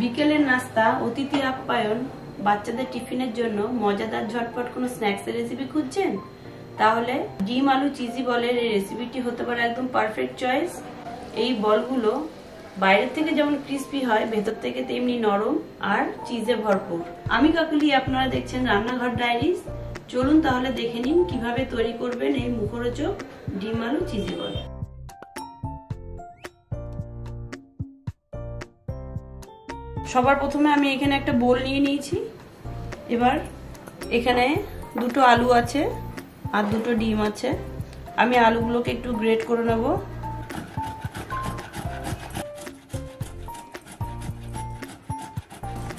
বিকেলের নাস্তা, অতিথি আপ্যায়ন, বাচ্চাদের টিফিনের জন্য মজাদার ঝটপট কোনো স্ন্যাক্সের রেসিপি খুঁজছেন? তাহলে ডিম আলু চিজি বলের এই রেসিপিটি হতে পারে একদম পারফেক্ট চয়েস। এই বলগুলো বাইরের থেকে যেমন ক্রিস্পি হয়, ভেতর থেকে তেমনি নরম আর চিজে ভরপুর। আমি কাকুলি, আপনারা দেখছেন রান্নাঘর ডায়েরিজ। চলুন তাহলে দেখে নিন কিভাবে তৈরি করবেন এই মুখরোচক ডিম আলু চিজি বল। সবার প্রথমে আমি এখানে একটা বোল নিয়ে নিয়েছি। এবার এখানে দুটো আলু আছে আর দুটো ডিম আছে। আমি আলুগুলোকে একটু গ্রেট করে নেব।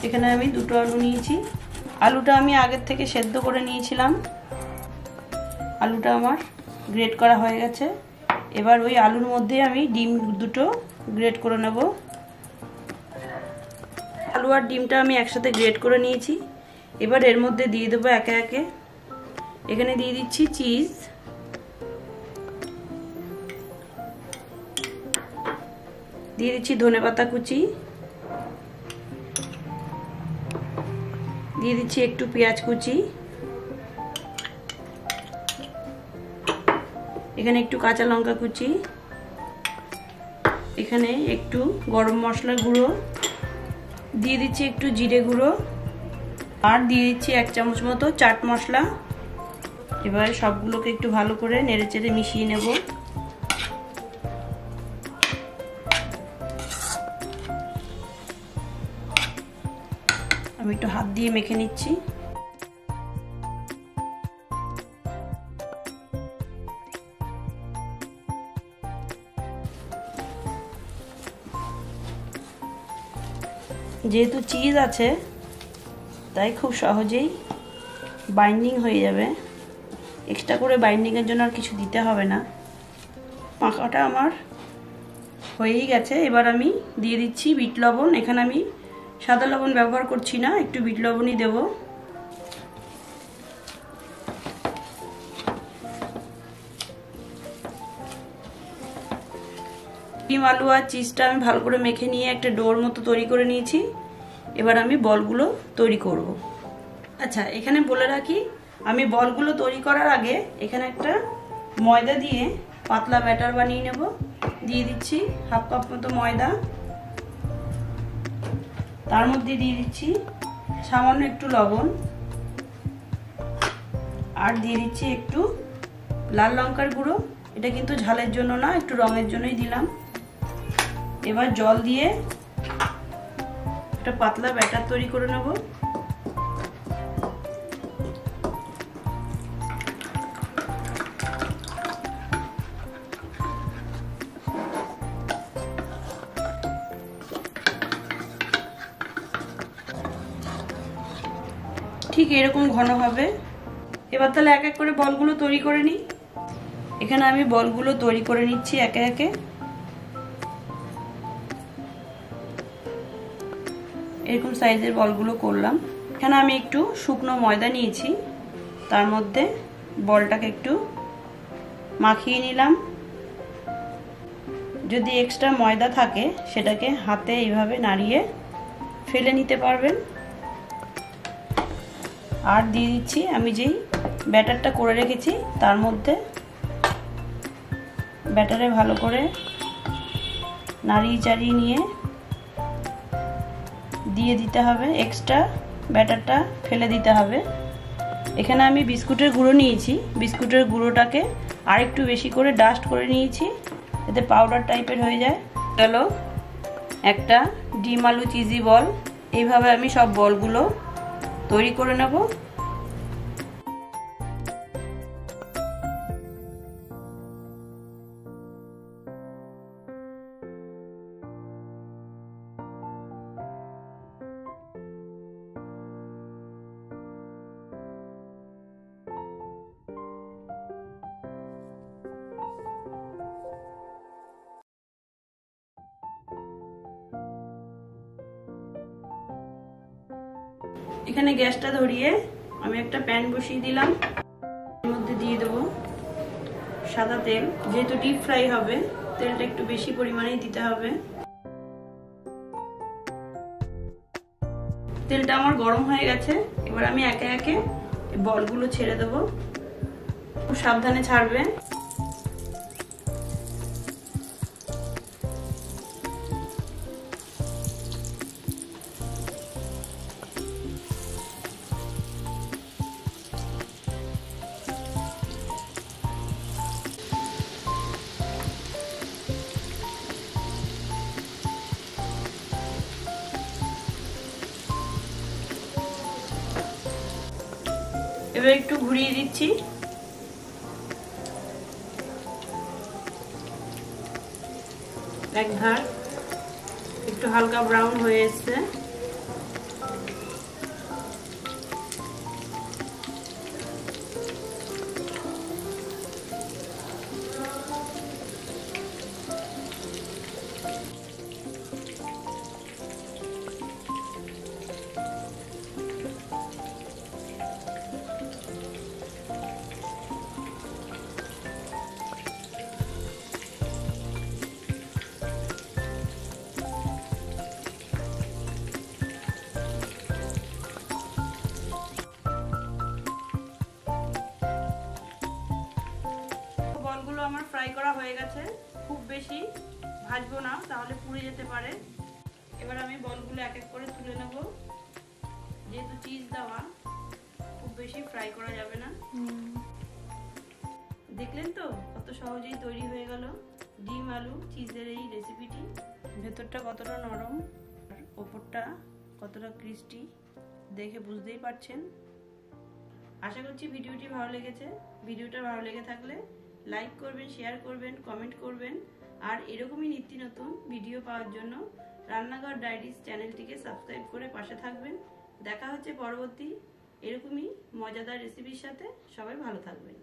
এখানে আমি দুটো আলু নিয়েছি। আলুটা আমি আগের থেকে সেদ্ধ করে নিয়েছিলাম। আলুটা আমার গ্রেট করা হয়ে গেছে। এবার ওই আলুর মধ্যে আমি ডিম দুটো গ্রেট করে নেব। আলু আর ডিমটা আমি একসাথে গ্রেট করে নিয়েছি। এবার এর মধ্যে দিয়ে দেবো একে একে। এখানে দিয়ে দিচ্ছি চিজ, দিয়ে দিচ্ছি ধনেপাতা কুচি, দিয়ে দিচ্ছি একটু পেঁয়াজ কুচি, এখানে একটু কাঁচা লঙ্কা কুচি, এখানে একটু গরম মশলা গুঁড়ো, দিয়ে দিচ্ছি একটু জিরে গুঁড়ো আর দিয়ে দিচ্ছি 1 চামচ মতো চাট মশলা। এবার সবগুলোকে একটু ভালো করে নেড়েচেড়ে মিশিয়ে নেব। আমি একটু হাত দিয়ে মেখে নিচ্ছি। যেহেতু চিজ আছে তাই খুব সহজেই বাইন্ডিং হয়ে যাবে। এক্সট্রা করে বাইন্ডিংয়ের জন্য আর কিছু দিতে হবে না। মাখাটা আমার হয়েই গেছে। এবার আমি দিয়ে দিচ্ছি বিট লবণ। এখানে আমি সাদা লবণ ব্যবহার করছি না, একটু বিট লবণই দেব। ডিম আলু আর চিজটা আমি ভালো করে মেখে নিয়ে একটা ডোর মতো তৈরি করে নিয়েছি। এবার আমি বলগুলো তৈরি করব। আচ্ছা, এখানে বলে রাখি, আমি বলগুলো তৈরি করার আগে এখানে একটা ময়দা দিয়ে পাতলা ব্যাটার বানিয়ে নেব। দিয়ে দিচ্ছি 1/2 কাপ মতো ময়দা। তার মধ্যে দিয়ে দিচ্ছি সামান্য একটু লবণ আর দিয়ে দিচ্ছি একটু লাল লঙ্কার গুঁড়ো। এটা কিন্তু ঝালের জন্য না, একটু রঙের জন্যই দিলাম। এবার জল দিয়ে একটা পাতলা ব্যাটার তৈরি করে নেব। ঠিক এরকম ঘন হবে। এবার তাহলে এক এক করে বলগুলো তৈরি করে নিই। এখানে আমি বলগুলো তৈরি করে নিচ্ছি একে একে। এরকম সাইজের বলগুলো করলাম। এখানে আমি একটু শুকনো ময়দা নিয়েছি, তার মধ্যে বলটাকে একটু মাখিয়ে নিলাম। যদি এক্সট্রা ময়দা থাকে সেটাকে হাতে এইভাবে নাড়িয়ে ফেলে নিতে পারবেন। আর দিয়ে দিচ্ছি আমি যেই ব্যাটারটা করে রেখেছি তার মধ্যে। ব্যাটারে ভালো করে নাড়িয়ে চাড়িয়ে নিয়ে দিয়ে দিতে হবে। এক্সট্রা ব্যাটারটা ফেলে দিতে হবে। এখানে আমি বিস্কুটের গুঁড়ো নিয়েছি। বিস্কুটের গুঁড়োটাকে আর একটু বেশি করে ডাস্ট করে নিয়েছি, এতে পাউডার টাইপের হয়ে যায়। গেল একটা ডিম আলু চিজি বল। এইভাবে আমি সব বলগুলো তৈরি করে নেব। এখানে গ্যাসটা ধরিয়ে আমি একটা প্যান বসিয়ে দিলাম। এর মধ্যে দিয়ে দেবো সাদা তেল। যেহেতু ডিপ ফ্রাই হবে, তেলটা একটু বেশি পরিমাণেই দিতে হবে। তেলটা আমার গরম হয়ে গেছে, এবার আমি একে একে বলগুলো ছেড়ে দেবো। খুব সাবধানে ছাড়বে। এবার একটু ঘুরিয়ে দিচ্ছি। এক ধার একটু হালকা ব্রাউন হয়ে এসছে। বলগুলো আমার ফ্রাই করা হয়ে গেছে, খুব বেশি ভাজবো না, তাহলে পুড়ে যেতে পারে। এবার আমি বলগুলো এক এক করে তুলে নেব। যেহেতু চিজ দেওয়া, খুব বেশি ফ্রাই করা যাবে না। দেখলেন তো কত সহজেই তৈরি হয়ে গেল ডিম আলু চিজের এই রেসিপিটি। ভেতরটা কতটা নরম আর ওপরটা কতটা ক্রিস্পি, দেখে বুঝতেই পারছেন। আশা করছি ভিডিওটি ভালো লেগেছে। ভিডিওটা ভালো লেগে থাকলে লাইক করবেন, শেয়ার করবেন, কমেন্ট করবেন। আর এরকমই নিত্য নতুন ভিডিও পাওয়ার জন্য রান্নাঘর ডায়েরিজ চ্যানেলটিকে সাবস্ক্রাইব করে পাশে থাকবেন। দেখা হচ্ছে পরবর্তী এরকমই মজাদার রেসিপির সাথে। সবাই ভালো থাকবেন।